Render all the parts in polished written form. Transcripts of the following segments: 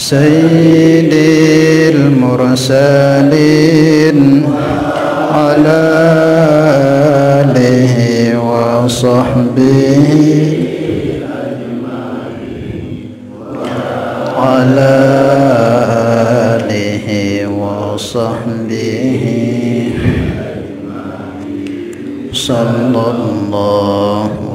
sayyidil mursalin ala alihi wa sahbihi ala alihi wa sahbihi sallallahu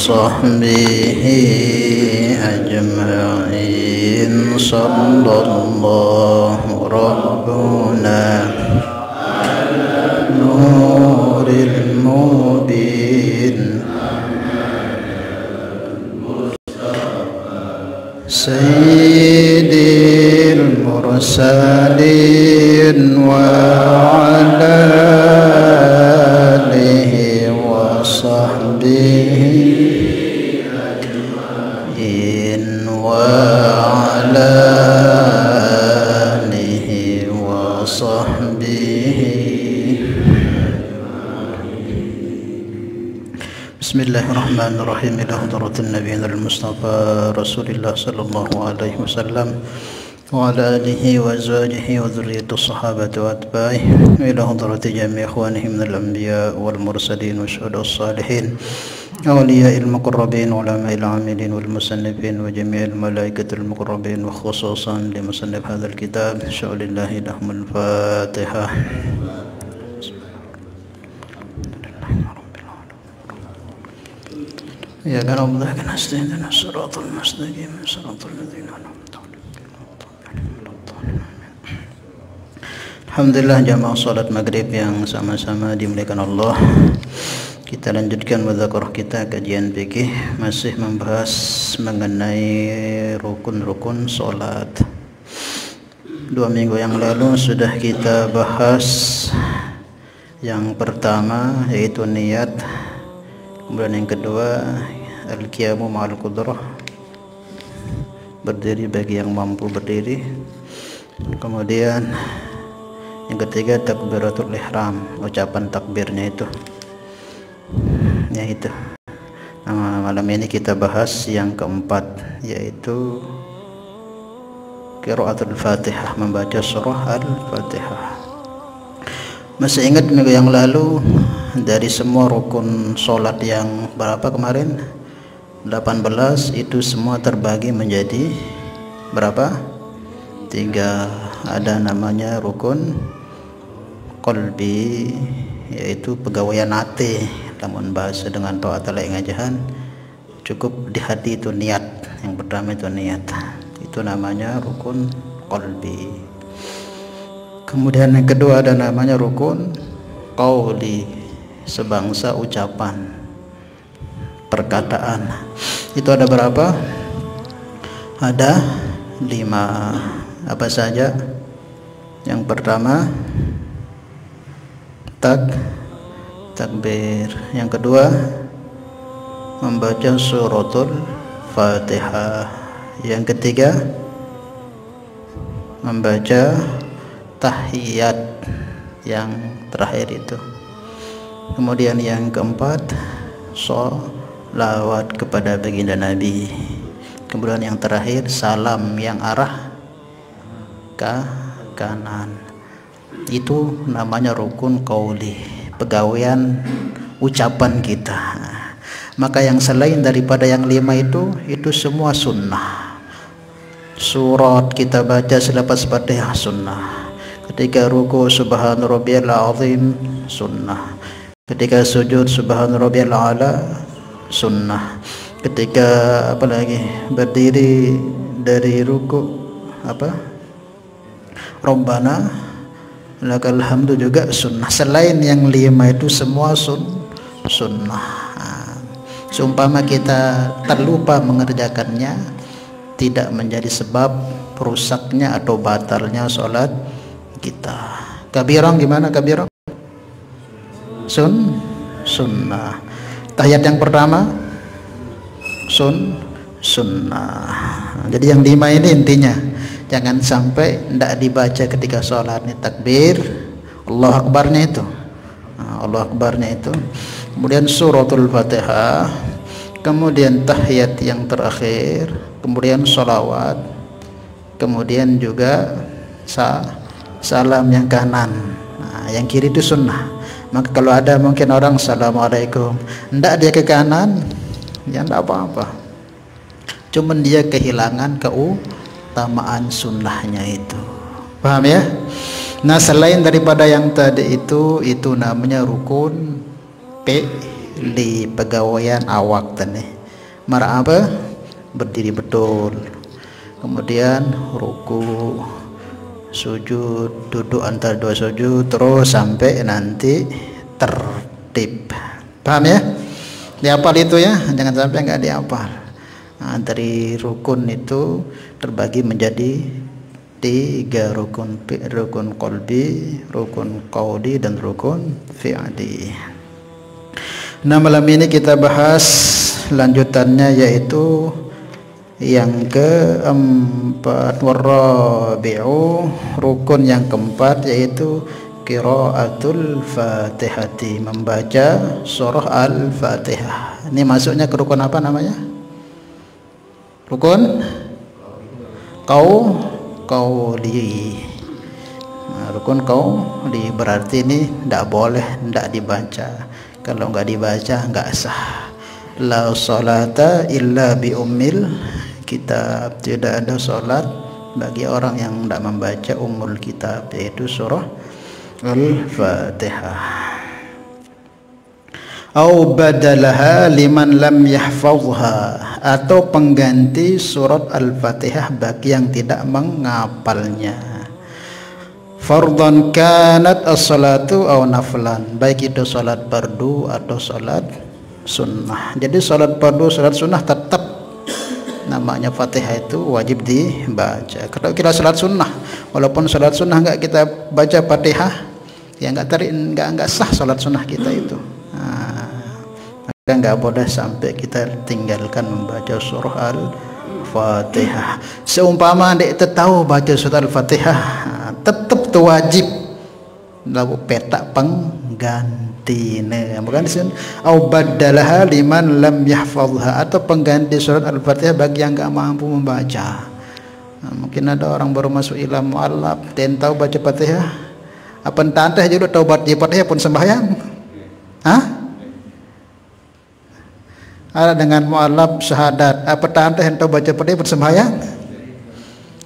sahbihi ajma'in sallallahu rabbuna ala nuril mubin sayyidil mursalin wa ala alihi wa sahbihi Bismillahirrahmanirrahim. Ila hadratin nabiyyin al-mustafa Rasulillah sallallahu alaihi wasallam wa ala alihi wa azwajihi wa dhurriyyati sahabati wa atba'ihi ila hadrati jami' ikhwanihi min al-anbiya wal mursalin wa syuhada as-salihin awliya'il muqarrabin ulama'il 'amilin wal musannifin wa jami'il malaikatil muqarrabin wa khususan li musannif hadzal kitab sya'lillahi lahumul fatihah. Ya kan Allah kan astagfirullah siratal mustaqim siratal ladzina an'amta 'alaihim. Alhamdulillah jamaah salat maghrib yang sama-sama dimuliakan Allah. Kita lanjutkan mudzakirah kita kajian fikih masih membahas mengenai rukun-rukun salat. 2 minggu yang lalu sudah kita bahas yang pertama yaitu niat. Kemudian yang kedua al-qiyamu ma'al qudrah, berdiri bagi yang mampu berdiri. Kemudian yang ketiga takbiratul ihram, ucapan takbirnya itu. Yaitu malam ini kita bahas yang keempat yaitu qiraatul Fatihah, membaca surah Al-Fatihah. Masih ingat minggu yang lalu dari semua rukun sholat yang berapa kemarin? 18 itu semua terbagi menjadi berapa? 3. Ada namanya rukun qalbi yaitu pegawaian hati. Namun bahasa dengan ta'at al-ingajahan cukup di hati itu niat. Yang pertama itu niat. Itu namanya rukun qalbi. Kemudian yang kedua ada namanya rukun qauli, sebangsa ucapan, perkataan. Itu ada berapa? Ada 5. Apa saja? Yang pertama takbir. Yang kedua membaca suratul Fatihah. Yang ketiga membaca tahiyat yang terakhir itu. Kemudian yang keempat sholawat kepada baginda Nabi. Kemudian yang terakhir salam yang arah ke kanan. Itu namanya rukun qauli, pegawaian ucapan kita. Maka yang selain daripada yang 5 itu semua sunnah. Surat kita baca selepas Fatihah sunnah. Ketika ruku subhana rabbiyal azim sunnah. Ketika sujud subhana rabbiyal a'la sunnah. Ketika berdiri dari ruku Rabbana lakal hamdu juga sunnah. Selain yang 5 itu semua sunnah. Seumpama kita terlupa mengerjakannya, tidak menjadi sebab rusaknya atau batalnya sholat kita. Kabirah gimana kabirah? Sunnah. Tahiyat yang pertama sunnah. Jadi yang 5 ini intinya jangan sampai tidak dibaca ketika sholat. Ini takbir, Allahu Akbarnya itu, Allahu Akbarnya itu, kemudian suratul Fatihah, kemudian tahiyat yang terakhir, kemudian sholawat, kemudian juga salam yang kanan. Nah, yang kiri itu sunnah. Maka kalau ada mungkin orang assalamualaikum, tidak dia ke kanan, ya tidak apa-apa, cuman dia kehilangan keutamaan sunnahnya itu. Paham ya? Nah, selain daripada yang tadi itu namanya rukun di pegawaian awak tadi. Mara apa? Berdiri betul, kemudian ruku, sujud, duduk antara dua sujud, terus sampai nanti tertib. Paham ya? Dihafal itu ya, jangan sampai nggak dihafal. Nah, dari rukun itu terbagi menjadi 3 rukun: rukun qalbi, rukun qauli, dan rukun fi'li. Nah, malam ini kita bahas lanjutannya, yaitu yang keempat, warabi'u, rukun yang keempat, yaitu qiraatul fatihati, membaca surah al-fatihah. Ini masuknya ke rukun apa namanya? Rukun qauli. Nah, rukun qauli berarti ini tidak boleh tidak dibaca. Kalau nggak dibaca nggak sah. La salata illa bi ummil kitab, tidak ada salat bagi orang yang tidak membaca ummul kitab, yaitu surah al-fatihah. Au badalaha liman lam yahfazha, atau pengganti surat al-fatihah bagi yang tidak menghafalnya. Fardhan kanat as-salatu aw naflan, baik itu salat fardu atau salat sunnah. Jadi salat fardu, salat sunnah tetap namanya Fatihah itu wajib dibaca. Kalau kita salat sunnah, walaupun salat sunnah enggak kita baca Fatihah, ya enggak sah salat sunnah kita itu. Maka enggak boleh sampai kita tinggalkan membaca surah al-Fatihah. Seumpama adik tahu baca surah al-Fatihah, tetap itu wajib lalu petak pengganti. Bukan sin au badalaha liman lam yahfazha, atau pengganti surat al-Fatihah bagi yang enggak mampu membaca. Mungkin ada orang baru masuk ilmu mu'allaf dan tahu baca Fatihah, apa entah juga tahu baca Fatihah pun sembahyang. Ada dengan mu'allaf syahadat, apa entah yang tahu baca Fatihah pun sembahyang.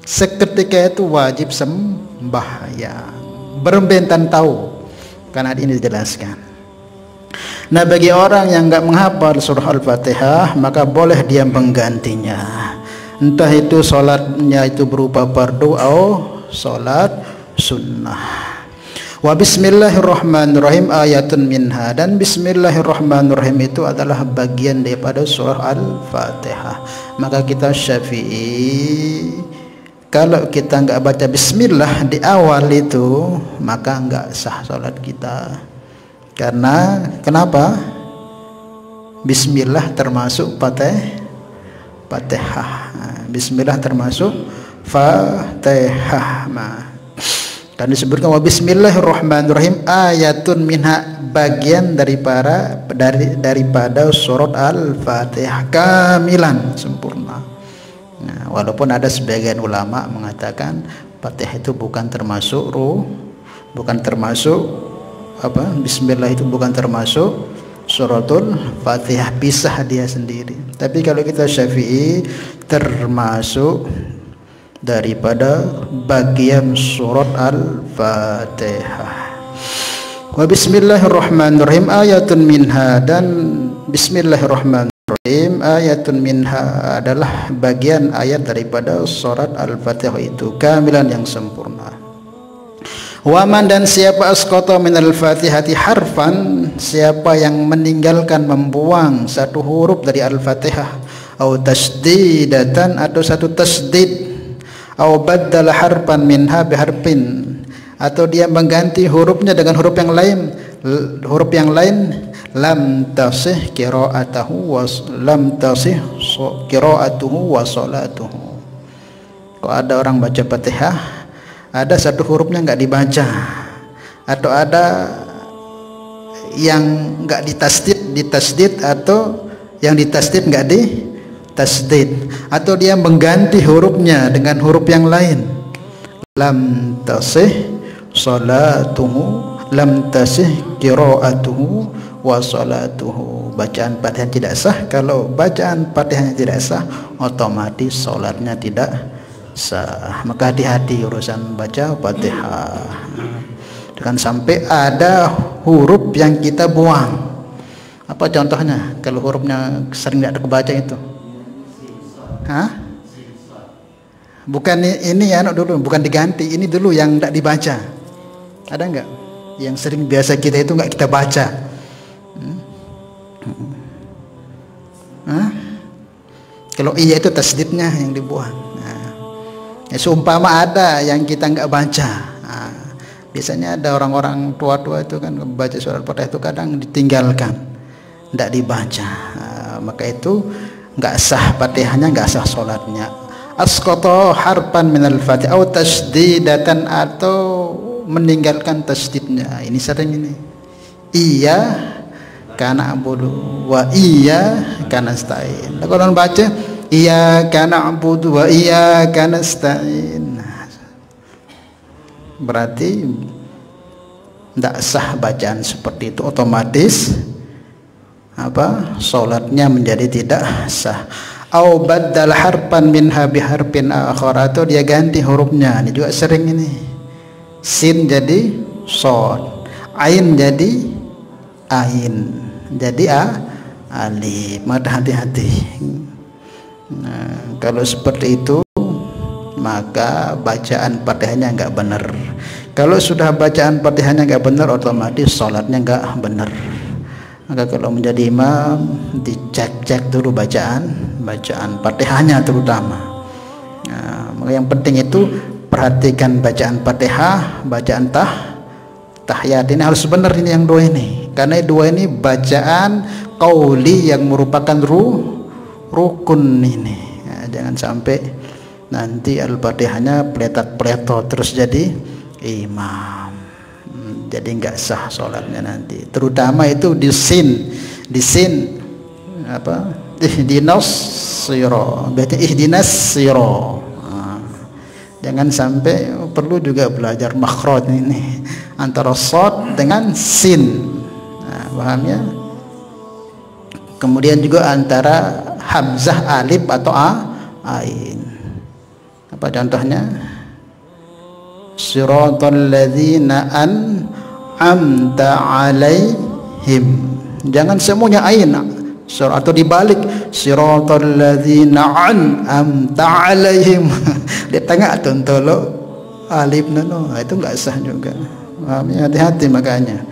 Seketika itu wajib sembahyang, berbentan tahu, karena ini dijelaskan. Nah, bagi orang yang enggak menghafal surah al-Fatihah, maka boleh dia menggantinya, entah itu salatnya itu berupa fardu atau salat sunnah. Wa bismillahirrahmanirrahim ayatun minha, dan bismillahirrahmanirrahim itu adalah bagian daripada surah al-Fatihah. Maka kita Syafi'i, kalau kita enggak baca bismillah di awal itu, maka enggak sah salat kita. Karena kenapa? Bismillah termasuk Fatihah. Bismillah termasuk Fatihah. Dan disebutkan wa bismillahirrahmanirrahim ayatun minha, bagian daripada surat al-Fatihah, kamilan, sempurna. Nah, walaupun ada sebagian ulama mengatakan Fatihah itu bukan termasuk bismillah itu bukan termasuk suratul Fatihah, pisah dia sendiri. Tapi kalau kita Syafi'i, termasuk daripada bagian surat al-Fatihah. Wa bismillahirrahmanirrahim ayatun minha, dan bismillahirrahmanirrahim ayatun minha adalah bagian ayat daripada surat al-Fatihah itu, kamilan, yang sempurna. Waman, dan siapa asqata minal fatihati harfan, siapa yang meninggalkan, membuang satu huruf dari al-Fatihah, atau tasdidatan, atau satu tasdid, Au baddala harfan minha biharfin, atau dia mengganti hurufnya dengan huruf yang lain, lam tasih qiraatuhu wa salatuhu. Kalau ada orang baca Fatihah, ada satu hurufnya nggak dibaca, atau ada yang nggak ditasdid, atau yang ditasdid nggak ditasdid, atau dia mengganti hurufnya dengan huruf yang lain, lam tasih salatuhu, lam tasih qiraatuhu wa salatuhu. Bacaan Fatihah tidak sah. Kalau bacaan Fatihahnya tidak sah, otomatis salatnya tidak sah. Maka hati-hati urusan baca Fatihah. Jangan sampai ada huruf yang kita buang. Apa contohnya? Kalau hurufnya sering tidak kebaca itu, bukan ini ya dulu, bukan diganti, ini dulu yang tidak dibaca. Ada nggak yang sering biasa kita itu nggak kita baca? Kalau iya itu tasdidnya yang dibuang. Ya, seumpama ada yang kita nggak baca. Biasanya ada orang-orang tua-tua itu kan membaca surat Fatihah itu kadang ditinggalkan, tidak dibaca. Maka itu nggak sah Fatihahnya, nggak sah sholatnya. Asqata harfan minal Fatihah atau tasdidatan, atau meninggalkan tasdidnya. Ini sering ini. Iya kana abudu wa iya kana nasta'in. Kalau baca iya kana abudu wa iya kana nasta'in, berarti tidak sah bacaan seperti itu, otomatis salatnya menjadi tidak sah. Au baddal harfan minha biharfin akhar, atau dia ganti hurufnya. Ini juga sering ini, sin jadi shad, ain jadi ain, jadi alif. Maka hati-hati. Nah, kalau seperti itu maka bacaan Fatihahnya nggak benar. Kalau sudah bacaan Fatihahnya nggak benar, otomatis sholatnya nggak benar. Maka kalau menjadi imam, dicek dulu bacaan Fatihahnya terutama. Nah, maka yang penting itu perhatikan bacaan Fatihah, bacaan tahiyat ini harus benar, ini yang dua ini. Karena dua ini bacaan qauli yang merupakan rukun ini. Nah, jangan sampai nanti Al-Fatihahnya peletot terus jadi imam, jadi nggak sah sholatnya nanti. Terutama itu di sin ihdinas siro, berarti ihdinas siro. Jangan sampai, perlu juga belajar makhraj ini antara shad dengan sin. Paham ya? Kemudian juga antara hamzah alif atau ain. Apa contohnya? Siratal ladzina an'amta 'alaihim. Jangan semuanya ain, atau dibalik, siratal ladzina an'amta 'alaihim. Di tengah tontolo alif nono, itu enggak sah juga. Hati-hati makanya.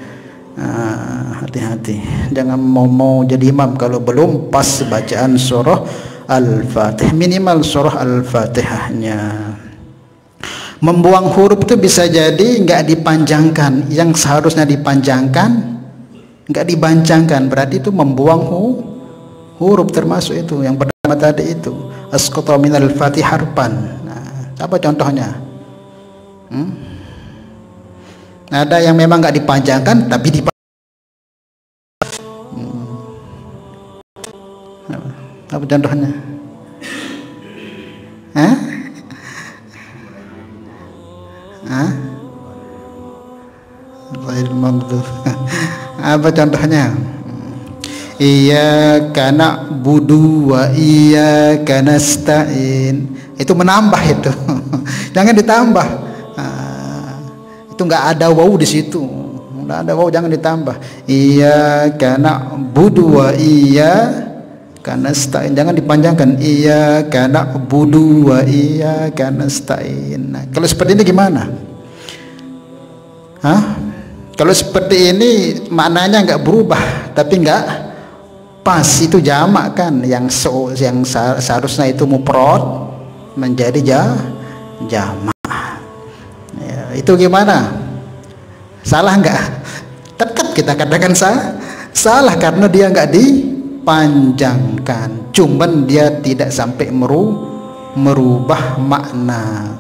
Hati-hati. Jangan mau jadi imam kalau belum pas bacaan surah Al-Fatihah, minimal surah Al-Fatihahnya. Membuang huruf itu bisa jadi nggak dipanjangkan, yang seharusnya dipanjangkan nggak dibancangkan, berarti itu membuang huruf, termasuk itu yang pertama tadi itu asqata minal Fatihah harfan. Nah, apa contohnya? Ada yang memang nggak dipanjangkan tapi apa contohnya? Apa contohnya? Iyyaka na'budu wa iyyaka nasta'in. Itu menambah itu. Jangan ditambah. Itu nggak ada waw di situ. Nggak ada waw, jangan ditambah. Iyyaka na'budu wa iyyaka nasta'in. Jangan dipanjangkan. Iyyaka na'budu wa iyyaka nasta'in. Nah, kalau seperti ini gimana? Kalau seperti ini maknanya nggak berubah, tapi nggak pas. Itu jamak kan, yang seharusnya itu mufrad menjadi jamaah. Ya, itu gimana? Salah nggak? Tetap kita katakan salah karena dia nggak dipanjangkan. Cuman dia tidak sampai merubah makna.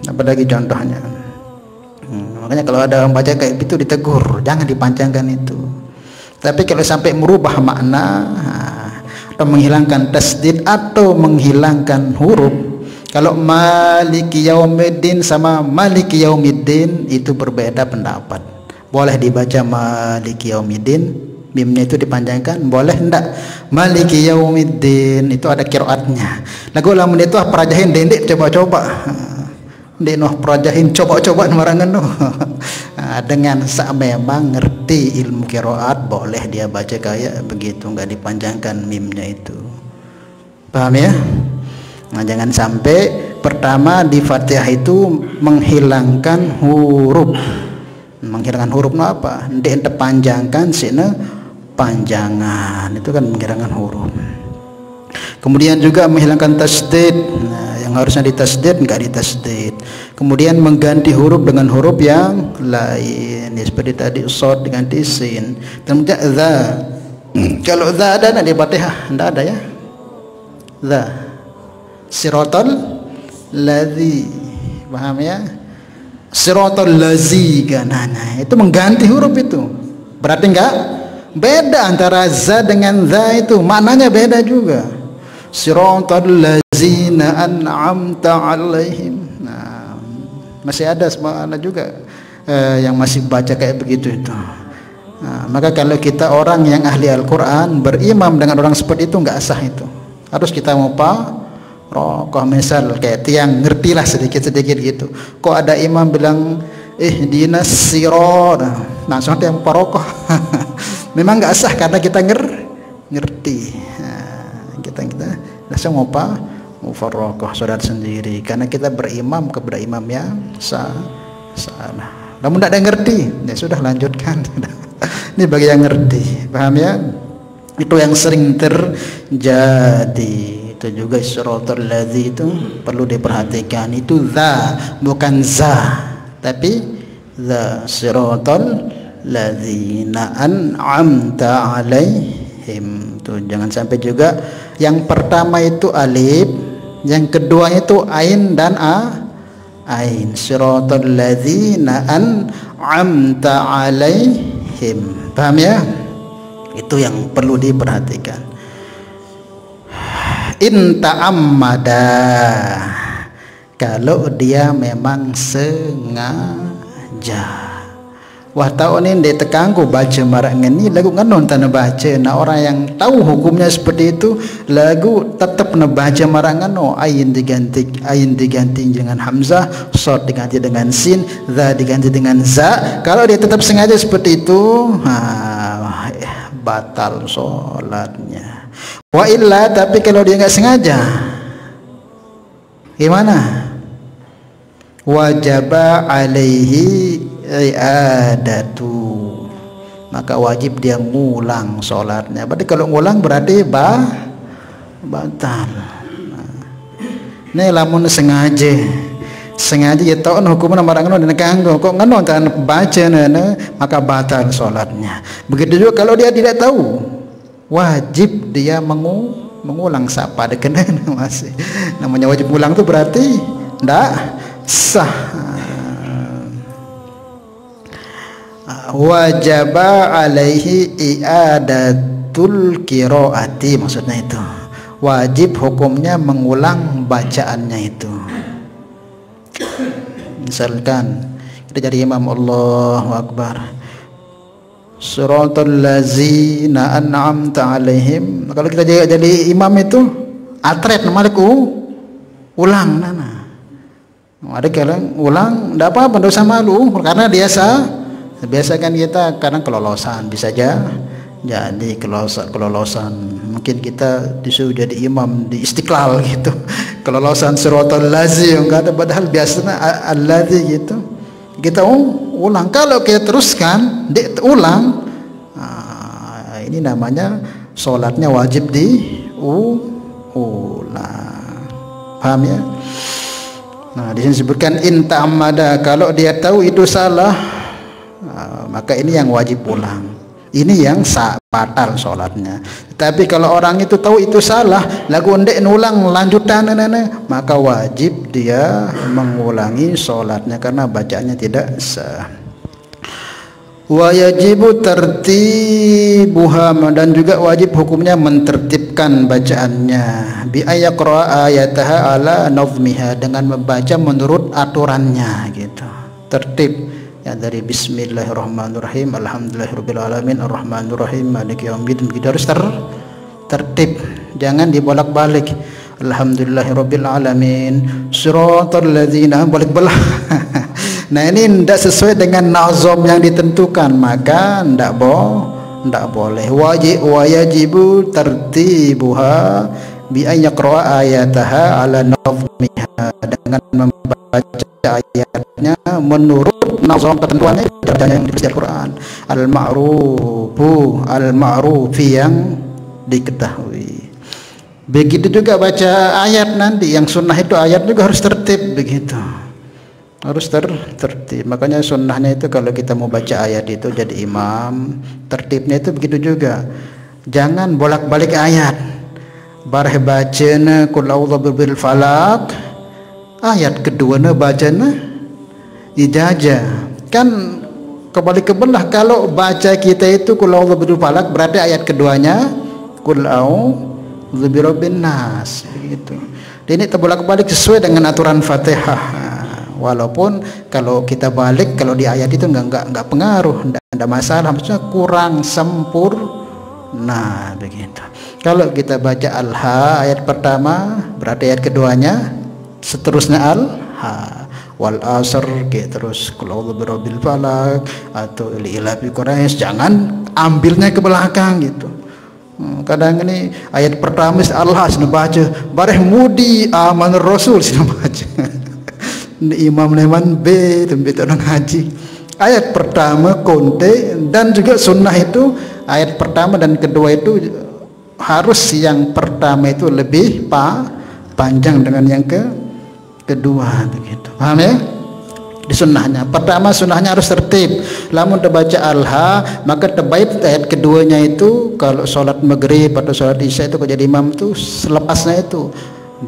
Apalagi contohnya? Makanya kalau ada orang baca kayak itu ditegur, jangan dipanjangkan itu. Tapi kalau sampai merubah makna atau menghilangkan tasdid atau menghilangkan huruf, kalau maliki yaumiddin sama maliki yaumiddin itu berbeda pendapat. Boleh dibaca maliki yaumiddin, mimnya itu dipanjangkan, boleh enggak? Maliki yaumiddin itu ada qiraatnya. Lagu lamun itu perajahin dendek coba-coba. Ndek noh perajahin coba-coba marangan noh. Dengan memang ngerti ilmu qiraat boleh dia baca kayak begitu, nggak dipanjangkan mimnya itu. Paham ya? Nah, jangan sampai pertama di Fatihah itu menghilangkan huruf. Menghilangkan huruf apa? Ndek panjangkan sini panjangan. Itu kan menghilangkan huruf. Kemudian juga menghilangkan tasdid. Nah, yang harusnya ditasdid nggak ditasdid. Kemudian mengganti huruf dengan huruf yang lain. Ya, seperti tadi shad diganti sin. Kemudian dza. Kalau dza ada di Fatihah? Enggak ada ya. Dza. Siratal ladzi. Paham ya? Siratal ladzi kan. Nah, itu mengganti huruf itu. Berarti enggak beda antara za dengan dza itu. Maknanya beda juga. Siratal ladzina an'amta 'alaihim. Nah, masih ada semuanya juga yang masih baca kayak begitu itu. Nah, maka kalau kita orang yang ahli Al-Qur'an berimam dengan orang seperti itu nggak sah itu. Harus kita rokoh misal kayak tiang ngertilah sedikit-sedikit gitu. Kok ada imam bilang dinas sirat, langsung tiang parokoh. Memang nggak sah karena kita ngerti. Kita langsung mufarraqah saudara sendiri karena kita berimam kepada imam yang salah. Namun tidak ada yang ngerti, ya sudah lanjutkan. Ini bagi yang ngerti, paham ya? Itu yang sering terjadi. Itu juga siratal ladzi itu perlu diperhatikan. Itu za bukan za, tapi za siratal ladzina an'amta 'alaihim. Tuh, jangan sampai juga yang pertama itu alif, yang kedua itu ain dan ain. Siratal ladzina an'amta 'alaihim. Paham ya? Itu yang perlu diperhatikan. In ta'ammada, kalau dia memang sengaja. Wah tahu nih dia tekangku baca marang ini lagu nganon tanah baca. Nah orang yang tahu hukumnya seperti itu lagu tetap nebaca marang ngano. Ain diganti dengan hamzah, shad diganti dengan sin, za diganti dengan za. Kalau dia tetap sengaja seperti itu, batal sholatnya. Wa illa, tapi kalau dia nggak sengaja, gimana? Wajaba alaihi i'adatu, maka wajib dia ngulang sholatnya. Berarti kalau ngulang berarti batal. Ini lamun sengaja ya tahu hukumnya marang ngono dan kanggo kok ngono tan baca maka batal sholatnya. Begitu juga kalau dia tidak tahu, wajib dia mengulang sapa dekenen masih. Namanya wajib ngulang itu berarti ndak sah. Wajaba alaihi i'adatul qiraati, maksudnya itu wajib hukumnya mengulang bacaannya itu. Misalkan kita jadi imam, Allahu Akbar, siratal ladzina an'amta 'alaihim. Kalau kita jadi imam itu atret namanya ulang nana. Ada kalian ulang enggak apa-apa, enggak usah malu karena biasa kan kita kadang kelolosan bisa aja jadi kelolosan. Mungkin kita disuruh jadi imam di Istiqlal gitu, kelolosan siratal ladzi enggak ada, padahal biasanya alladzi gitu. Kita ulang. Kalau kita teruskan ulang, ini namanya sholatnya wajib ulang. Paham ya? Nah, di sini disebutkan in ta'ammada, kalau dia tahu itu salah, maka ini yang wajib ulang. Ini yang batal sholatnya. Tapi kalau orang itu tahu itu salah, lagu ndek nulang lanjutan maka wajib dia mengulangi sholatnya karena bacaannya tidak sah. Wa yajibu tertibuha, dan juga wajib hukumnya mentertibkan bacaannya, bi ayaqra ayataha ala nazmiha, dengan membaca menurut aturannya gitu. Tertib ya, dari bismillahirrahmanirrahim, alhamdulillahirabbil alamin, arrahmanirrahim, maliki yaumiddin, kita harus tertib, jangan dibolak-balik. Alhamdulillahirabbil alamin, siratal ladzina, balik-balik. Nah, ini tidak sesuai dengan nazam yang ditentukan, maka tidak boleh. Wajibu tertibuha bi ayaqra ayataha ala nazmiha, dengan membaca ayatnya menurut nazam ketentuannya yang di Al-Quran. Al-ma'rufi yang diketahui. Begitu juga baca ayat nanti, yang sunnah itu ayat juga harus tertib begitu. Harus tertib. Makanya sunnahnya itu kalau kita mau baca ayat itu jadi imam, tertibnya itu begitu juga. Jangan bolak-balik ayat. Bareh bacana qul a'udzu birabbil falaq, ayat keduanya bacana ijazah. Kan kebalik kebelah, kalau baca kita itu qul a'udzu birabbil falaq berarti ayat keduanya qul a'udzu birabbin nas begitu. Dan ini terbolak-balik sesuai dengan aturan Fatihah. Walaupun kalau kita balik, kalau di ayat itu enggak pengaruh, enggak ada masalah, maksudnya kurang sempurna begitu. Kalau kita baca al-ha ayat pertama berarti ayat keduanya seterusnya al-ha, wal asr terus qul a'udzu birabbil falaq atau ila fi quraish, jangan ambilnya ke belakang gitu. Kadang ini ayat pertama Allah sudah baca, bareh mudi amanur rasul sudah baca. Imam Leman B tempat orang haji, ayat pertama konte, dan juga sunnah itu ayat pertama dan kedua itu harus yang pertama itu lebih panjang dengan yang kedua begitu, paham ya? Di sunnahnya pertama, sunnahnya harus tertib. Lamun terbaca al-ha maka terbaik ayat keduanya itu kalau sholat maghrib atau sholat isya itu kalau jadi imam itu selepasnya itu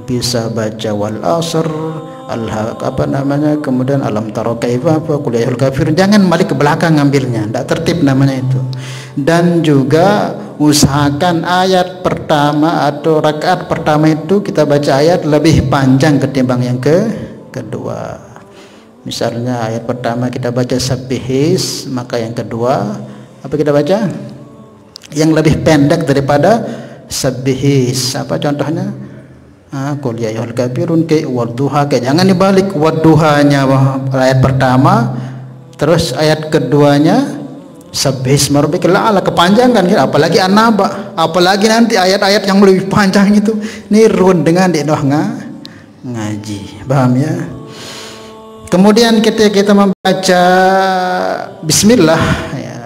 bisa baca wal asr, kemudian alam tara kaifa, qul ya ayyuhal kafirun, jangan balik ke belakang ngambilnya, tidak tertib namanya itu. Dan juga usahakan ayat pertama atau rakaat pertama itu kita baca ayat lebih panjang ketimbang yang kedua. Misalnya ayat pertama kita baca sabbihis, maka yang kedua apa kita baca yang lebih pendek daripada sabbihis. Apa contohnya? Qul ya ayyuhal kafirun ke wadduha, jangan dibalik wadduhanya ayat pertama terus ayat keduanya sabbihis rabbikal a'la, kepanjangan kan, apalagi an-naba, apalagi nanti ayat-ayat yang lebih panjang itu nirun dengan di ngaji, paham ya? Kemudian ketika kita membaca bismillah ya,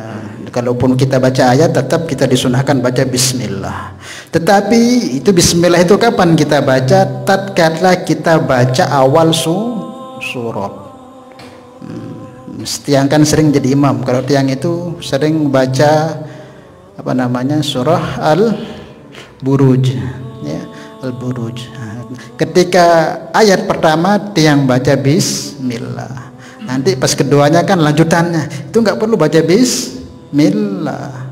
kalaupun kita baca ayat tetap kita disunahkan baca bismillah. Tetapi itu bismillah itu kapan kita baca? Tatkala kita baca awal surat. Tiang kan sering jadi imam. Kalau tiang itu sering baca surah Al-Buruj ya, Al-Buruj. Ketika ayat pertama tiang baca bismillah. Nanti pas keduanya kan lanjutannya itu nggak perlu baca bismillah.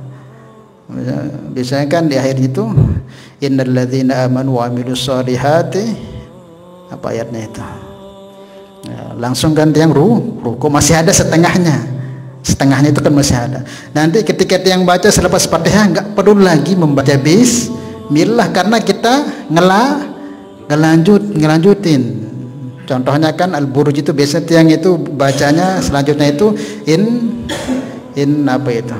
Biasanya kan di akhir itu innal ladzina amanu wa amilus solihati, apa ayatnya itu ya, langsung kan yang ruku masih ada setengahnya itu kan masih ada. Nanti ketika yang baca selepas Fatihah nggak perlu lagi membaca bismillah karena kita ngelanjutin. Contohnya kan Al-Buruj itu biasanya tiang itu bacanya selanjutnya itu in apa itu.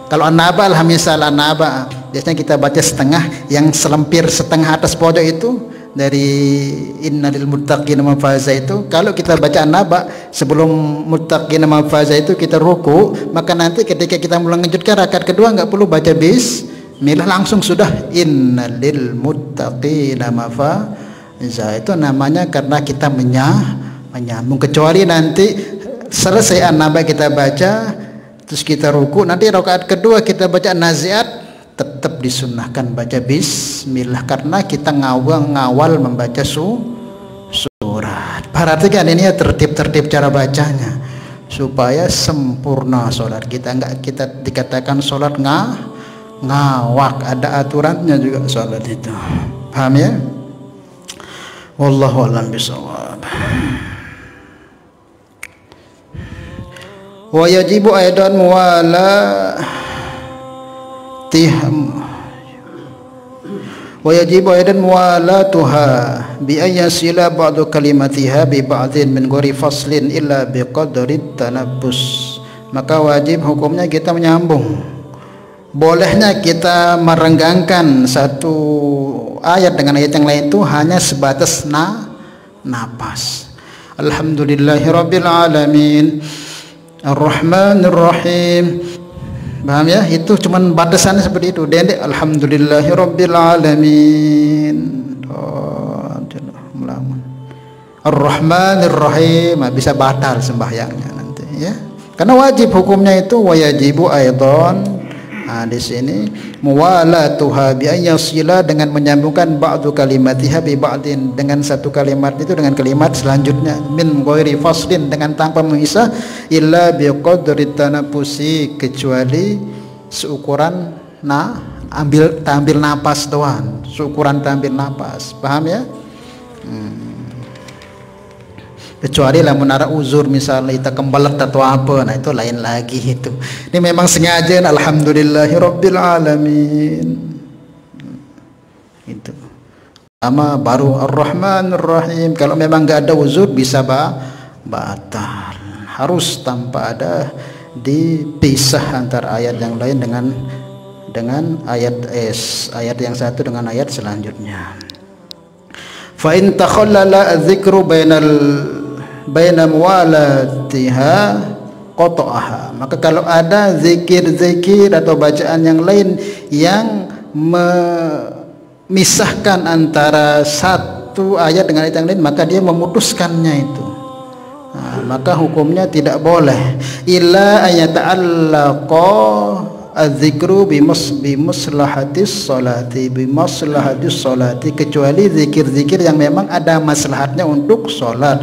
Kalau an-naba, alhamdulillah an-naba biasanya kita baca setengah, yang selempir setengah atas pojok itu dari innalil muttaqina mafaza itu. Kalau kita baca an-naba sebelum muttaqina mafaza itu kita ruku, maka nanti ketika kita melanjutkan rakaat kedua nggak perlu baca bismillah, langsung sudah innalil muttaqina Itu namanya karena kita menyambung. Kecuali nanti selesai an-naba kita baca, terus kita ruku, nanti rakaat kedua kita baca naziat, tetap disunnahkan baca bismillah karena kita ngawal membaca surat. Perhatikan ini ya tertib-tertib cara bacanya supaya sempurna sholat kita, enggak kita dikatakan sholat ngawak, ada aturannya juga sholat itu. Paham ya? Wallahu a'lam bishawab. Wa yajibu aidan muwalatuha bi ayyasila ba'du kalimatiha bi ba'din min ghairi faslin illa bi qadri tanabbus. Maka wajib hukumnya kita menyambung. Bolehnya kita merenggangkan satu ayat dengan ayat yang lain itu hanya sebatas napas. Alhamdulillahirabbil alamin Ar-Rahmanir Rahim. Paham ya? Itu cuman batasannya seperti itu. Dendek alhamdulillahirabbil alamin. Ar-Rahmanir Rahim, bisa batal sembahyangnya nanti ya. Karena wajib hukumnya itu wajibu aidan. Di sini muwalatuha bi ayyasila dengan menyambungkan ba'du kalimatiha bi ba'din, dengan satu kalimat itu dengan kalimat selanjutnya, min ghairi faslin dengan tanpa memisah, illa bi qadri tanaffusi kecuali seukuran ambil napas doang, seukuran ambil napas. Paham ya? Kecuali lamun ada uzur misalnya kita kembalat atau apa, nah itu lain lagi itu. Ini memang sengaja alhamdulillahirabbil alamin. Itu. Sama baru Ar-Rahmanir Rahim. Kalau memang enggak ada uzur bisa batal. Harus tanpa ada dipisah antara ayat yang lain dengan ayat yang satu dengan ayat selanjutnya. Fa in takhallala adz-dzikru baina muwalatiha qata'aha. Maka kalau ada zikir-zikir atau bacaan yang lain yang memisahkan antara satu ayat dengan ayat yang lain, maka dia memutuskannya itu. Maka hukumnya tidak boleh illa ayata'allaqa az-zikru bimaslahatis sholati, kecuali zikir-zikir yang memang ada maslahatnya untuk sholat,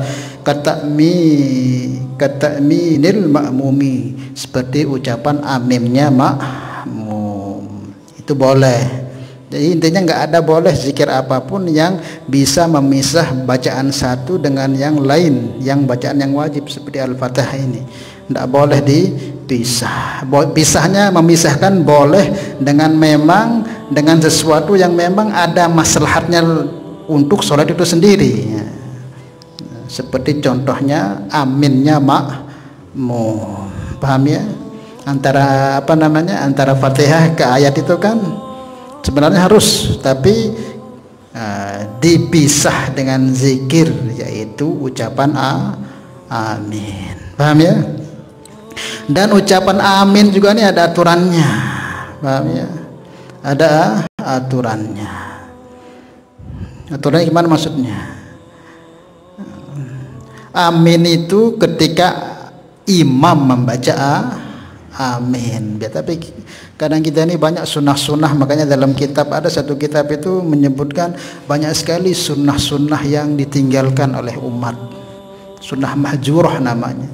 kata'minil ma'mumi, seperti ucapan aminnya makmum, itu boleh. Jadi intinya nggak ada boleh zikir apapun yang bisa memisah bacaan satu dengan yang lain, yang bacaan yang wajib seperti Al-Fatihah ini nggak boleh dipisah. Pisahnya memisahkan boleh dengan sesuatu yang memang ada maslahatnya untuk sholat itu sendiri. Seperti contohnya aminnya makmum. Paham ya? Antara antara Fatihah ke ayat itu kan sebenarnya harus, tapi dipisah dengan zikir, yaitu ucapan amin. Paham ya? Dan ucapan amin juga ini ada aturannya. Paham ya? Ada aturannya. Aturannya gimana maksudnya? Amin itu ketika imam membaca amin. Tapi kadang kita ini banyak sunnah-sunnah, makanya dalam kitab ada satu kitab itu menyebutkan banyak sekali sunnah-sunnah yang ditinggalkan oleh umat. Sunnah mahjurah namanya.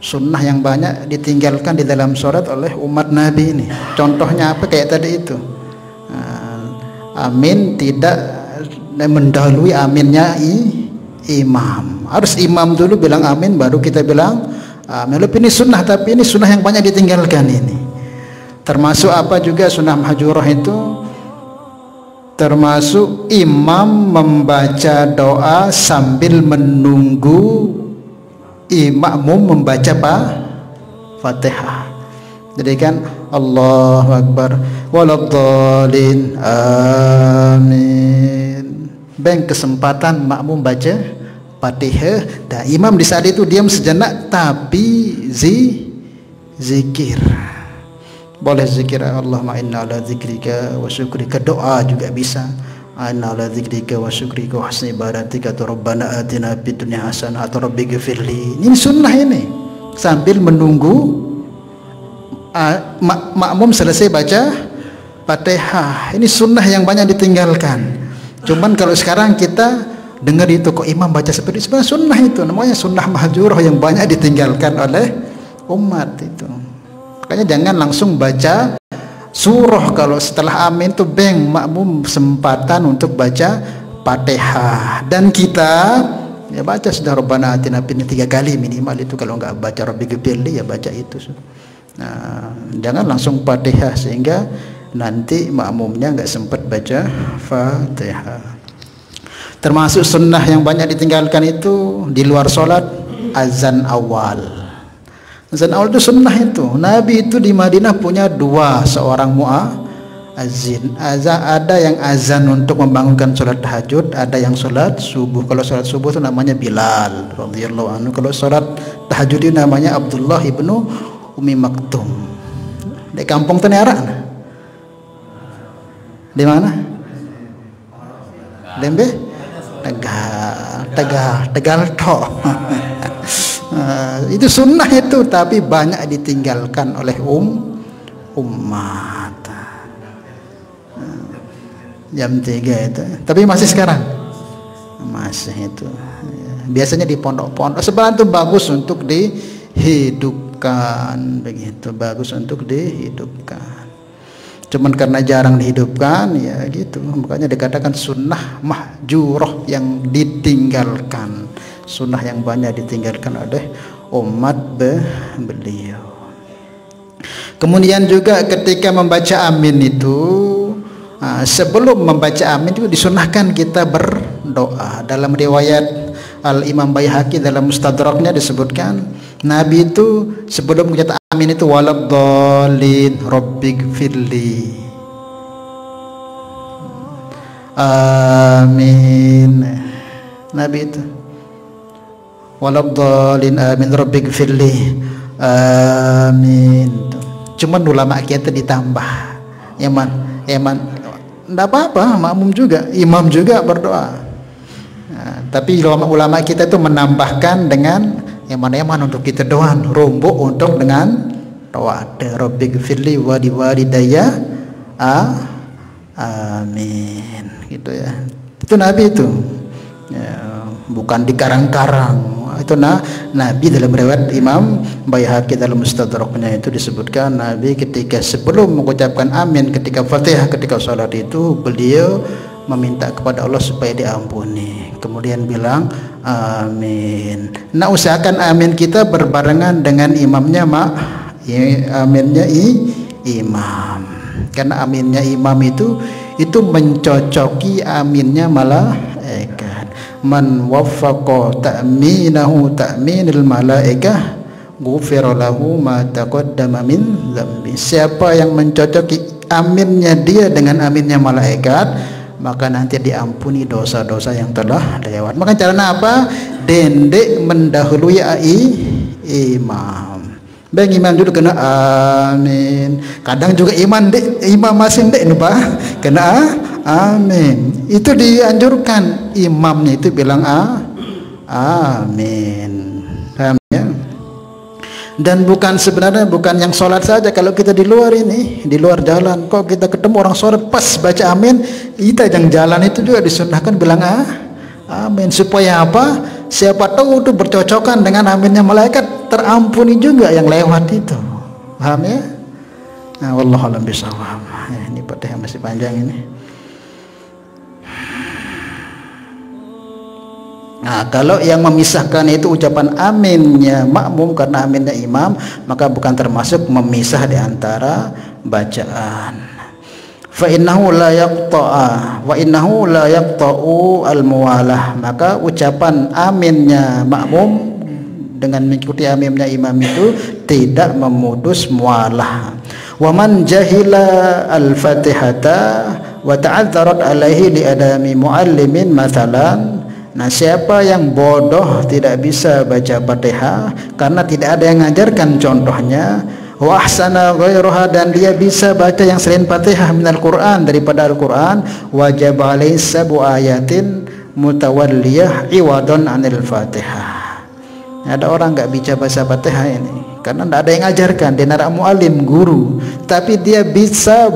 Sunnah yang banyak ditinggalkan di dalam sholat oleh umat Nabi ini. Contohnya apa? Kayak tadi itu. Amin tidak mendahului aminnya imam. Harus imam dulu bilang amin baru kita bilang amin. Ini sunnah, tapi ini sunnah yang banyak ditinggalkan ini. Termasuk apa juga sunnah mahjurah itu? Termasuk imam membaca doa sambil menunggu makmum membaca Fatihah. Jadi kan Allahu Akbar waladhdallin amin. Beng kesempatan makmum baca Fatihah, dan imam di saat itu diam sejenak tapi zikir. Boleh zikir Allahumma inna ala zikrika wa syukrika, doa juga bisa. Ana ala dzikrika wa syukrika wa husni ibadatika rabbana atina fid dunya hasanah atau rabbighfirli. Ini sunnah ini. Sambil menunggu makmum selesai baca Fatihah. Ini sunnah yang banyak ditinggalkan. Cuman kalau sekarang kita dengar itu kok imam baca seperti itu, sebenarnya sunnah itu namanya sunnah mahjurah yang banyak ditinggalkan oleh umat itu. Makanya jangan langsung baca surah kalau setelah amin tuh makmum kesempatan untuk baca Fatihah, dan kita ya baca sudah Rabbana atina fid 3 kali minimal itu. Kalau nggak baca Rabbighfirli ya baca itu. Nah, jangan langsung Fatihah sehingga nanti makmumnya nggak sempat baca Fatihah. Termasuk sunnah yang banyak ditinggalkan itu di luar sholat, azan awal. Azan awal itu sunnah itu. Nabi itu di Madinah punya 2 seorang muazzin. Ada yang azan untuk membangunkan sholat tahajud, ada yang sholat subuh. Kalau sholat subuh itu namanya Bilal radhiyallahu anhu. Kalau sholat tahajud itu namanya Abdullah ibnu Umi Maktum. Di kampung Tenera. Di mana? Dembe? Tegal tok. Itu sunnah itu, tapi banyak ditinggalkan oleh umat. Jam 3 itu, tapi masih sekarang masih itu. Biasanya di pondok-pondok. Sebenarnya itu bagus untuk dihidupkan, begitu, bagus untuk dihidupkan. Cuman karena jarang dihidupkan ya gitu, makanya dikatakan sunnah mahjurah yang ditinggalkan, sunnah yang banyak ditinggalkan oleh umat beliau. Kemudian juga ketika membaca amin itu, sebelum membaca amin itu disunahkan kita berdoa. Dalam riwayat Al-Imam Baihaqi dalam Mustadraknya disebutkan Nabi itu sebelum mengucapkan amin itu waladhdallin rabbighfirli, amin. Nabi itu waladhdallin amin rabbighfirli, amin. Cuman ulama kita ditambah eman enggak apa-apa, makmum juga, imam juga berdoa. Nah, tapi ulama kita itu menambahkan dengan eman untuk kita doan, rumbuk untuk dengan doa rabbighfirli wa liwalidayya amin, gitu ya. Itu Nabi itu ya, bukan dikarang-karang. Itu Nabi dalam riwayat Imam Baihaqi dalam Mustadraknya itu disebutkan Nabi ketika sebelum mengucapkan amin ketika Fatihah ketika sholat itu beliau meminta kepada Allah supaya diampuni, kemudian bilang amin. Nah, usahakan amin kita berbarengan dengan imamnya aminnya imam, karena aminnya imam itu mencocoki aminnya malaikat. Man waffaqa ta'minahu ta'minil malaikah ghufira lahu ma taqaddama min dzambi. Siapa yang mencocoki aminnya dia dengan aminnya malaikat, maka nanti diampuni dosa-dosa yang telah lewat. Maka caranya apa? Dendek mendahului imam. Bang imam juga kena amin. Kadang juga imam masing dek lupa kena amin. Itu dianjurkan imamnya itu bilang amin. Paham ya? Dan sebenarnya bukan yang sholat saja. Kalau kita di luar ini, di luar jalan, kok kita ketemu orang sholat pas baca amin, kita yang jalan itu juga disunahkan bilang amin. Supaya apa? Siapa tahu itu bercocokan dengan aminnya malaikat, terampuni juga yang lewat itu. Paham ya? Nah, wallahu a'lam bishawab. Ini Fatihah masih panjang ini. Nah, kalau yang memisahkan itu ucapan aminnya makmum karena aminnya imam, maka bukan termasuk memisah di antara bacaan. Fa innahu la yaqta'a wa innahu la yaqta'u al-muwalah. Maka ucapan aminnya makmum dengan mengikuti aminnya imam itu tidak memutus muwalah. Wa man jahila al-Fatihata wa ta'adzarat alaihi li adami muallimin mathalan. Nah, siapa yang bodoh tidak bisa baca Fatihah karena tidak ada yang mengajarkan contohnya, wa ahsana ghairaha, dan dia bisa baca yang selain Fatihah minal Quran, daripada Al-Quran, wajib alaihi sabu ayatin mutawalliyah iwadun anil Fatihah. Ada orang nggak bisa baca Fatihah ini karena tidak ada yang ajarkan, dia narak mualim, guru, tapi dia bisa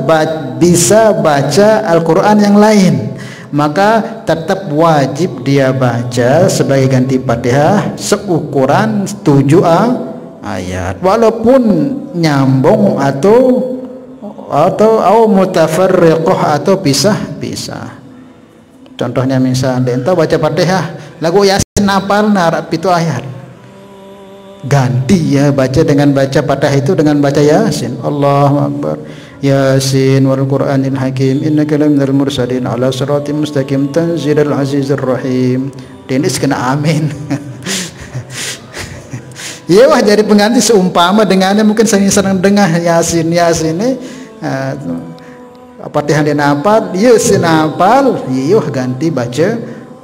baca Al-Quran yang lain, maka tetap wajib dia baca sebagai ganti Fatihah seukuran 7 ayat, walaupun nyambung atau mutafarriqah atau pisah-pisah. Contohnya misalnya ente baca Fatihah lagu Yasin apal narap itu ayat, ganti ya baca dengan baca Fatihah itu dengan baca Yasin. Allahu Akbar. Yasin wal Qur'anil Hakim innaka laminal mursalin ala siratim mustaqim tanzilal azizir rahim. Denis kena amin. Ya wah, jadi pengganti seumpama dengannya mungkin saya senang dengar Yasin ini Fatihah dia hafal, Yasin hafal, iya ganti baca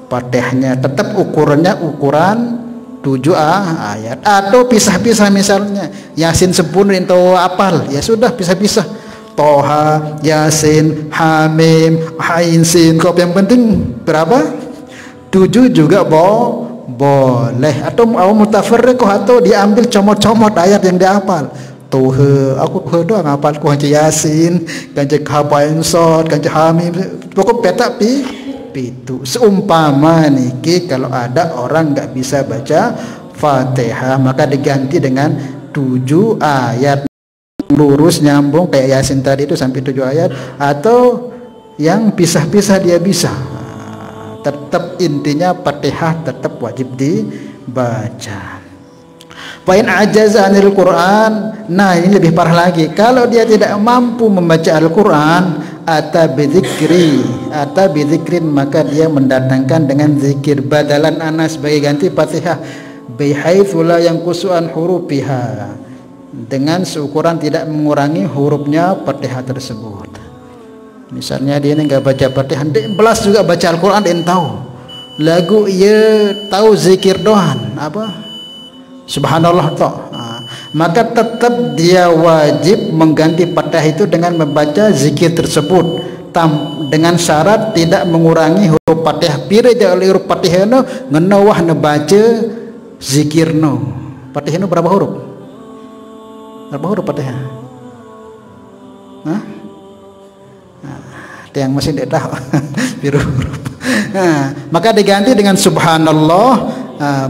Fatihahnya, tetap ukurannya ukuran 7 ayat, atau pisah-pisah, misalnya Yasin 10 atau hafal, ya sudah pisah-pisah, Toha, Yasin, Hamim, Ain, Sin, Qaf, yang penting berapa? 7 juga boleh, atau mutafarriqah, atau diambil comot-comot ayat yang dihafal. Tuh aku doang hafal ku hanya Yasin, kanca Hapain Sod, kanca Hamim, pokok petak pitu. Seumpama niki kalau ada orang nggak bisa baca Fatihah, maka diganti dengan 7 ayat lurus nyambung kayak Yasin tadi itu sampai 7 ayat, atau yang pisah-pisah dia bisa. Tetap intinya Fatihah tetap wajib dibaca. Poin ajaza anil Quran. Nah, ini lebih parah lagi. Kalau dia tidak mampu membaca Al-Quran, ata bidzikrin, maka dia mendatangkan dengan zikir badalan anas sebagai ganti Fatihah, bihaitsu la yanqusu an hurufiha, dengan seukuran tidak mengurangi hurufnya Fatihah tersebut. Misalnya dia ini nggak baca Fatihah, belas juga baca Al-Quran, dia tahu lagu, ia tahu zikir doan apa subhanallah toh, maka tetap dia wajib mengganti Fatihah itu dengan membaca zikir tersebut, dengan syarat tidak mengurangi huruf Fatihah. Pira oleh huruf Fatihah no ngenawah nebaca zikir no. Fatihah no berapa huruf? Berapa huruf Fatihah? Yang masih tidak tahu biru huruf. Maka diganti dengan subhanallah.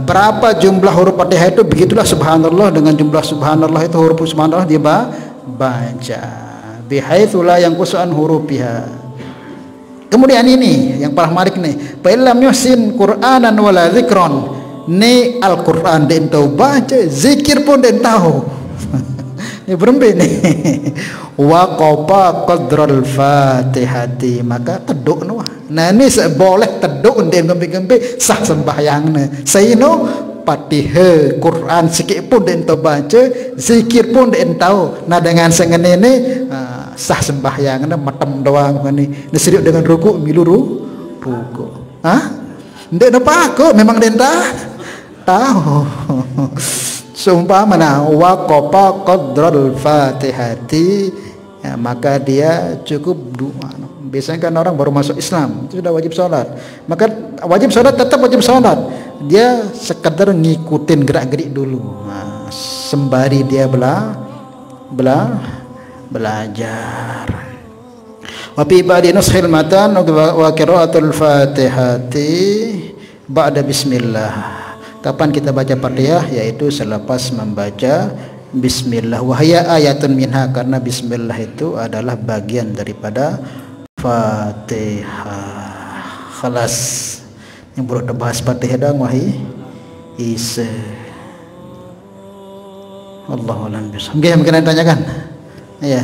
Berapa jumlah huruf Fatihah itu, begitulah subhanallah, dengan jumlah subhanallah itu huruf subhanallah dia baca, bihaitsu la yanqusu an hurufiha. Kemudian ini yang paling menarik nih, fa illam yuhsin qur'anan wala dzikron, ni Al-Qur'an den tahu baca, zikir pun den tahu. Ini berembe nih. Wa qapa qadral Fatihati, maka teduk no. Nah ini boleh teduk den gempe-gempe sah sembahyangna. Saino Fatihah Quran sikit pun den tahu baca, zikir pun den tahu. Nah dengan sengene ini sah sembahyangna matem doang ni. Neseriuk dengan ruku milu ruku. Ndek napa aku memang den tahu. Seumpama waqafa qadral Fatihati, ya, maka dia cukup doa. Biasanya kan orang baru masuk Islam itu sudah wajib sholat, maka wajib sholat tetap wajib sholat, dia sekedar ngikutin gerak-gerik dulu, sembari dia belajar. Wa fi ba'di nushil matan wa qiraatul Fatihati ba'da bismillah. Kapan kita baca Fatihah? Yaitu selepas membaca bismillah. Wahya ayatun minha, karena bismillah itu adalah bagian daripada Fatihah. Khalas. Yang baru bahas Fatihah doang wahi isa. Allahu a'lam bishawab. Nggih, mungkin ada tanyakan? Iya.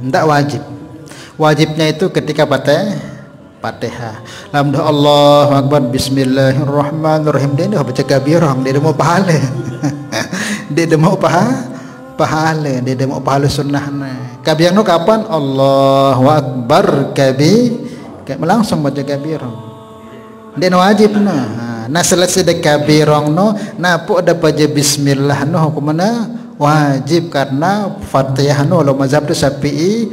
Tidak wajib. Wajibnya itu ketika Fatihah. Alhamdulillah, Allahu Akbar, Bismillahirrahmanirrahim. Dia baca kabirah, dia mau pahala. Dia mau pahala dia mau pahala sunnah kabir no kapan Allahu akbar kabir langsung baca kabir dia no wajib nah selesai de kabir no nah pok ada baca bismillah no hukumna wajib karena Fatihah no kalau mazhab tu Syafi'i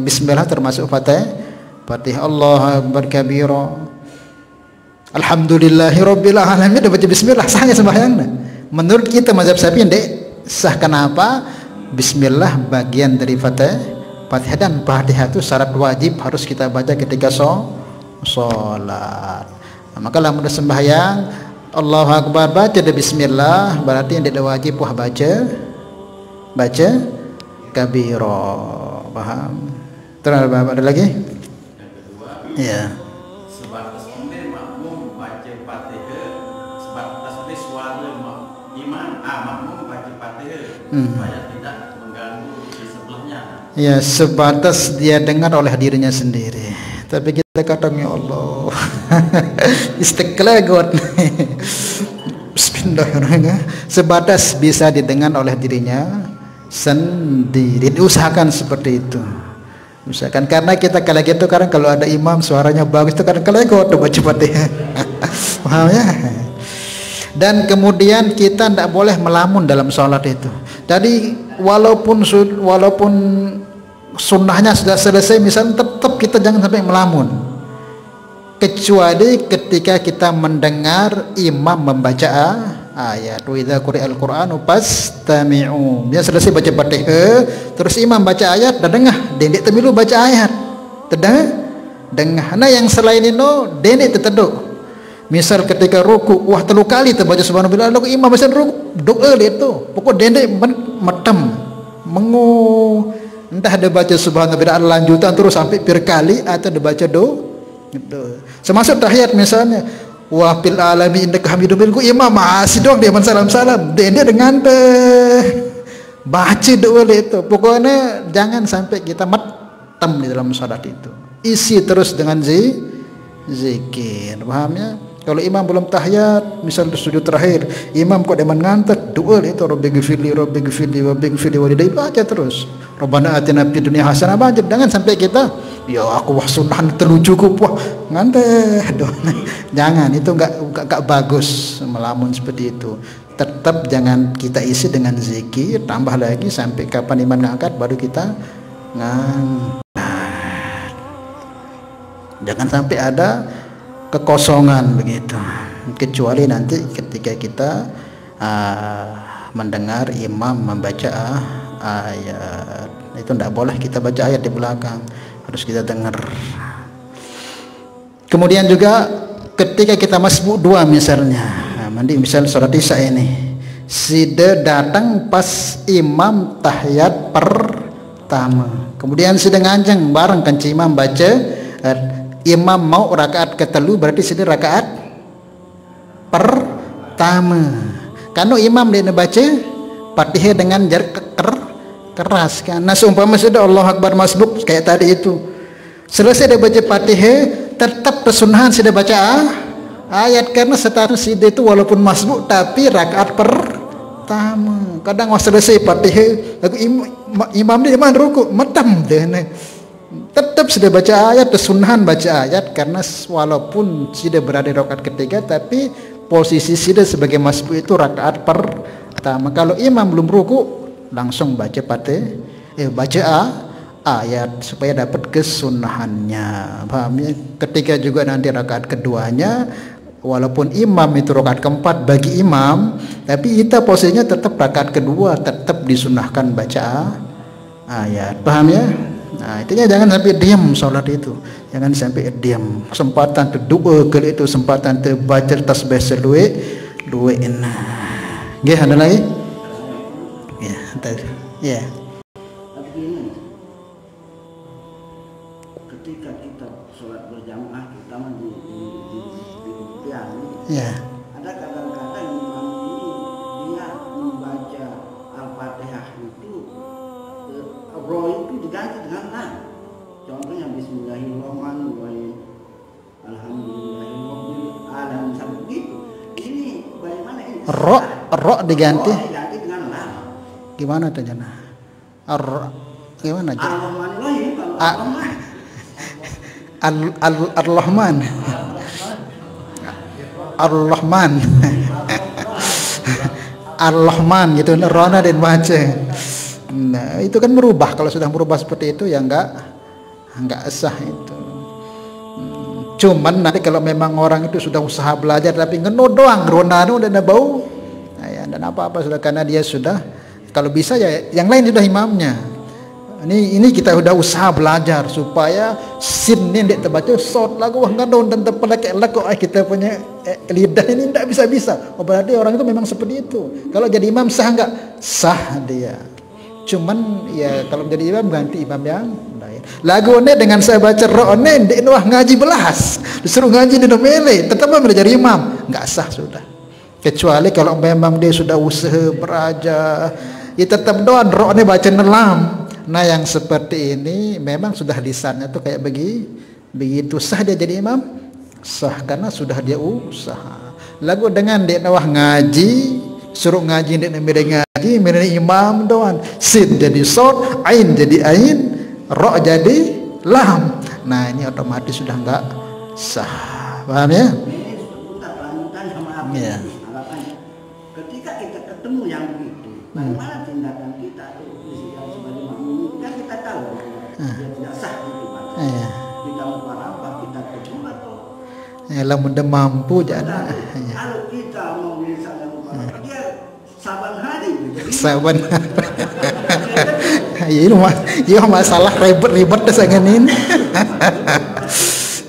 bismillah termasuk Fatihah Allahu akbar kabira alhamdulillahirabbil alamin dia baca bismillah sahnya sembahyangna menurut kita mazhab Syafi'i ndek sah. Kenapa? Bismillah bagian dari Fatihah dan Fatihah itu syarat wajib harus kita baca ketika sholat. Maka lah mudah sembahyang Allahu Akbar baca de bismillah berarti yang tidak wajib baca kabiro. Paham? Terus ada lagi? Ya. Sebatas makmum baca Fatihah, sebatas suara imam makmum baca Fatihah supaya tidak mengganggu di sebelahnya. Ya, sebatas dia dengar oleh dirinya sendiri. Tapi kita kadang ya Allah istiqlagot bismillahirrahmanirrahim sebatas bisa didengar oleh dirinya sendiri. Diusahakan seperti itu. Usahakan karena kita kalau gitu kadang kalau ada imam suaranya bagus itu kadang kelegot baca Fatihah. Paham ya? Dan kemudian kita tidak boleh melamun dalam sholat itu. Jadi walaupun sunnahnya sudah selesai misalnya tetap kita jangan sampai melamun kecuali ketika kita mendengar imam membaca ayat wa idza quri'al qur'anu fastami'u dia selesai baca Fatihah terus imam baca ayat dah dengar dendek temilu baca ayat dengar nah yang selain itu dendek teteduk misal ketika ruku wah 3 kali terbaca subhanallah lalu imam baca ruku doa itu pokok dendek metem mengu entah ada baca subhanallah lanjutan terus sampai berkali atau ada baca semasuk tahiyat misalnya wa fil alamin innaka hamidum majid imam masih dong dia salam dia dengan baca doa itu pokoknya jangan sampai kita metem di dalam salat itu isi terus dengan zikir pahamnya. Kalau imam belum tahiyat misal sujud terakhir imam kok demen ngantet doa itu rabbighfirli rabbighfirli walidayya baca terus rabbana atina fid dunya hasanah baca jangan sampai kita ya aku wah sunnah terlalu cukup wah ngantet jangan itu enggak bagus melamun seperti itu. Tetap jangan kita isi dengan zikir tambah lagi sampai kapan imam ngangkat baru kita jangan sampai ada kekosongan begitu kecuali nanti ketika kita mendengar imam membaca ayat itu tidak boleh kita baca ayat di belakang harus kita dengar. Kemudian juga ketika kita masbuk 2 misalnya mandi misal sholat isya ini sida datang pas imam tahiyat pertama kemudian sida nganjeng bareng kan imam baca imam mau rakaat ketelu berarti sini rakaat pertama karena imam dia baca Fatihah dengan jarak keras kan nah seumpama sudah Allah Akbar masbuk kayak tadi itu selesai dia baca Fatihah tetap kesunahan sudah baca ayat karena status itu walaupun masbuk tapi rakaat pertama kadang selesai Fatihah imam dia mana ruku metem deh tetap sudah baca ayat kesunahan baca ayat karena walaupun sudah berada di rakaat ketiga tapi posisi sudah sebagai masbuk itu rakaat pertama. Kalau imam belum ruku langsung baca baca ayat supaya dapat kesunahannya paham ya. Ketika juga nanti rakaat keduanya walaupun imam itu rakaat keempat bagi imam tapi kita posisinya tetap rakaat kedua tetap disunahkan baca ayat paham ya. Nah itunya jangan sampai diam sholat itu jangan sampai diam kesempatan terdoa kali itu kesempatan terbaca tasbih selue nggih ada lagi ya tadi ya ketika kita sholat berjamaah terutama di tiang ya ada kadang-kadang imam ini dia membaca Al-Fatihah itu roh itu diganti dengan lam. Contohnya bismillahirrahmanirrahim. Alhamdulillahirabbil alamin sampai begitu. Ini bagaimana ini? Ro diganti Diganti dengan lam. Gimana tuh jana? Gimana aja? Ar-Rahman. Ar-Rahman. Ar-Rahman gitu, rona dan baca. Nah, itu kan merubah. Kalau sudah merubah seperti itu ya enggak sah itu. Cuman nanti kalau memang orang itu sudah usaha belajar tapi ngeno doang, rona dan bau, nah, ya, dan apa-apa sudah, karena dia sudah, kalau bisa ya yang lain sudah imamnya. Ini kita udah usaha belajar supaya sin ini tidak terbaca sot lagu wah ngadon dan terpelak lagu kita punya lidah ini tidak bisa. Oh, berarti orang itu memang seperti itu. Kalau jadi imam sah enggak? Sah dia. Cuman ya kalau menjadi imam ganti imam yang lain. Lagu ini dengan saya baca ro'one ndek wah ngaji belas. Disuruh ngaji di domele, tetap menjadi imam. Enggak sah sudah. Kecuali kalau memang dia sudah usaha beraja, ya tetap doa ro'one baca nelam. Nah yang seperti ini memang sudah lisannya tuh kayak begitu, sah dia jadi imam? Sah karena sudah dia usaha. Lagu dengan dia nawah ngaji, suruh ngaji dia ngaji, menjadi imam doan. Sin jadi sod, ain jadi ain, ro jadi lam. Nah ini otomatis sudah enggak sah. Paham ya? Ya. Ketika kita ketemu yang begitu, bagaimana tindakan kita tuh? Dia tidak sah gitu Pak. Kita mau apa? Kita kecil atau? Lah mudah mampu jangan. Kalau kita mau misalnya dia saban hari. Saban. Iya masalah ribet sanganin.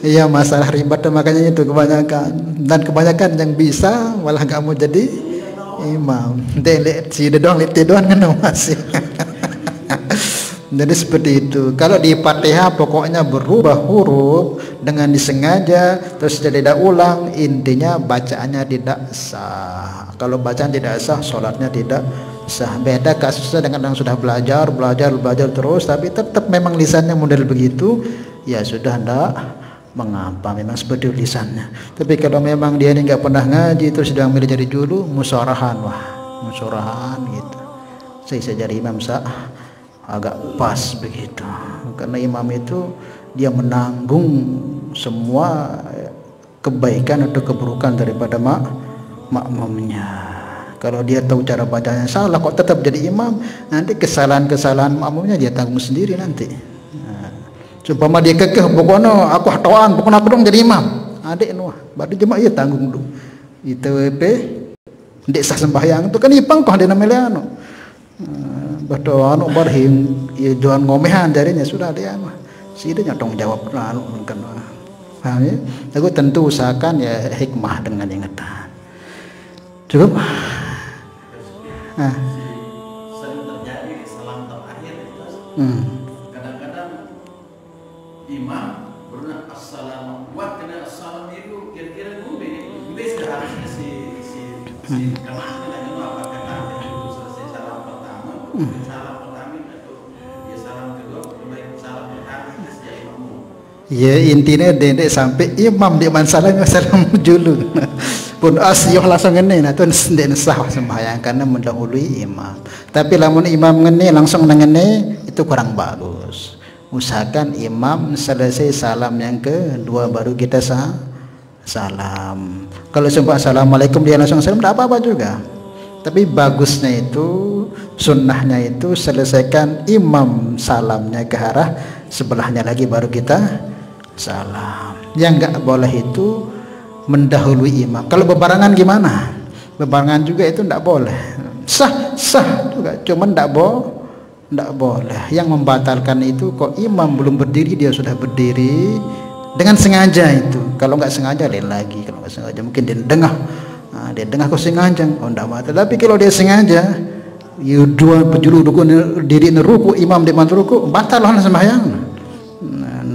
Iya masalah ribet, makanya itu kebanyakan, dan kebanyakan yang bisa malah nggak mau jadi imam. Delet si doang kan masih. Jadi seperti itu. Kalau di Fatihah pokoknya berubah huruf dengan disengaja terus tidak ulang, intinya bacaannya tidak sah. Kalau bacaan tidak sah, sholatnya tidak sah. Beda kasusnya dengan yang sudah belajar terus tapi tetap memang lisannya model begitu, ya sudah ndak mengapa, memang seperti lisannya. Tapi kalau memang dia ini nggak pernah ngaji terus sudah milih jadi julu, musyarahan gitu. Saya jadi imam sah agak pas begitu, karena imam itu dia menanggung semua kebaikan atau keburukan daripada makmumnya. Kalau dia tahu cara bacanya salah kok tetap jadi imam, nanti kesalahan makmumnya dia tanggung sendiri nanti. Supaya dia kekeh pokoknya aku hatoan, pokoknya aku dong jadi imam, adik nuah berarti jemaah ia tanggung dulu ITWP ndek sah sembahyang itu kan ipang kok ada namanya betul anu barhim ya jual ngomehan jarinya sudah dia sih dia nyatong jawab anu kan paham ya. Aku tentu usahakan ya hikmah dengan ingatan cukup. Sering terjadi salam terakhir kadang-kadang imam berulang assalamu wa kena assalam itu kira-kira gue sudah harusnya si kemana apa kata itu selesai salam pertama atau ya salam kedua baik salam pertama ya imam. Ya intinya dendek sampai imam di man salam dulu pun asyuh langsung ngene nah tuh ndek sah sembahyang karena mendahului imam. Tapi lamun imam ngene langsung ngene itu kurang bagus. Usahakan imam selesai salam yang kedua baru kita salam. Kalau sumpah assalamualaikum dia langsung salam tidak apa-apa juga. Tapi bagusnya itu sunnahnya itu selesaikan imam salamnya ke arah sebelahnya lagi baru kita salam. Yang nggak boleh itu mendahului imam. Kalau bebarengan gimana? Bebarengan juga itu tidak boleh. Sah juga, cuman tidak boleh. Yang membatalkan itu kok imam belum berdiri dia sudah berdiri dengan sengaja itu. Kalau nggak sengaja lain lagi. Kalau nggak sengaja mungkin dia dengah kok sengaja, oh ndak batal. Tapi kalau dia sengaja, dua penjuru dukun diri neruku imam di manturuku batal lah sembahyang.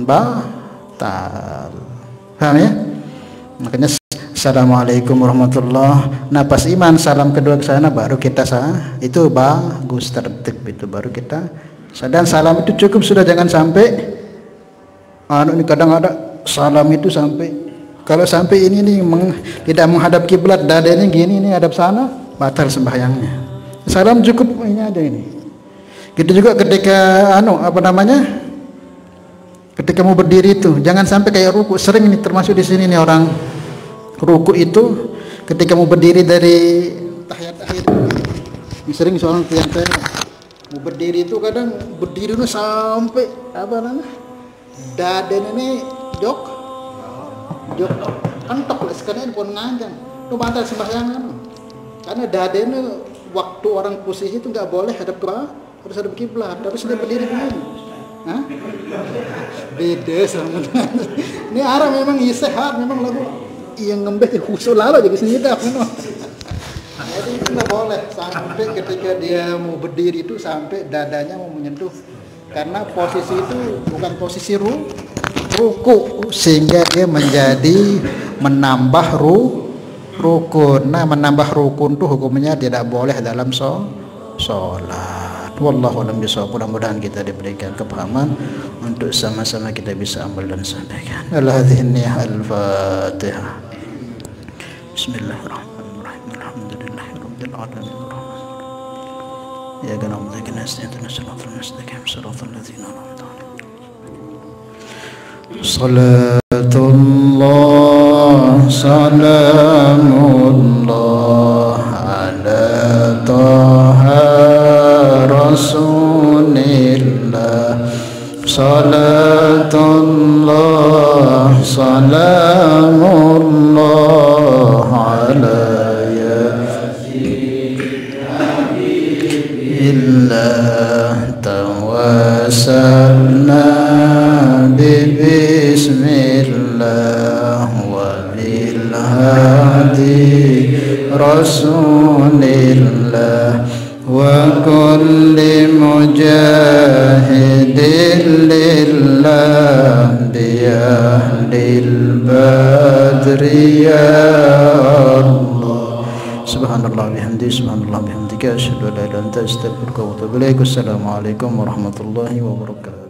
Batal. Paham ya? Makanya assalamualaikum warahmatullah. Nah pas iman salam kedua ke sana baru kita itu bagus tertib itu baru kita. Dan salam itu cukup sudah, jangan sampai ini kadang ada salam itu sampai kalau sampai ini nih tidak menghadap kiblat dadanya gini ini hadap sana batal sembahyangnya. Salam cukup ini aja ini. Gitu juga ketika ketika mau berdiri itu jangan sampai kayak ruku. Sering ini termasuk di sini nih orang ruku itu ketika mau berdiri dari tahiyat akhir. Ini sering soal yang saya mau berdiri itu kadang berdiri itu sampai daden ini jok entok lah sekalian pun nganjang. Itu mantan sembahyang karena daden waktu orang posisi itu nggak boleh hadap ke harus hadap kiblat, harus dia berdiri begini. Hah? Beda sama ini arah memang sehat, memang lagu yang ngembet khusus lalu jadi sedap memang. Jadi itu nggak boleh sampai ketika dia mau berdiri itu sampai dadanya mau menyentuh, karena posisi itu bukan posisi ruku sehingga dia menjadi menambah rukun. Nah, menambah rukun itu hukumnya tidak boleh dalam sholat. Wallahu a'lam bishawab. Mudah-mudahan kita diberikan kepahaman untuk sama-sama kita bisa amal dan sampaikan. Al-Fatihah. Bismillahirrahmanirrahim. Alhamdulillahirabbil alamin. Ya na'budu wa nasta'iinu shiratal mustaqim shiratal ladzina an'amta 'alaihim. Salatullah salamullah ala taha Rasulillah. Salatullah salamullah ala Habibillah. Tawassalna bismillah wa bil hadi Rasulillah wa kulli mujahidin lillah bi ahlil badri ya Allah. Subhanallah bihamdi, subhanallah bihamdika, asyhadu an la ilaha illa anta, astaghfiruka wa atubu ilaik. Assalamualaikum warahmatullahi wabarakatuh.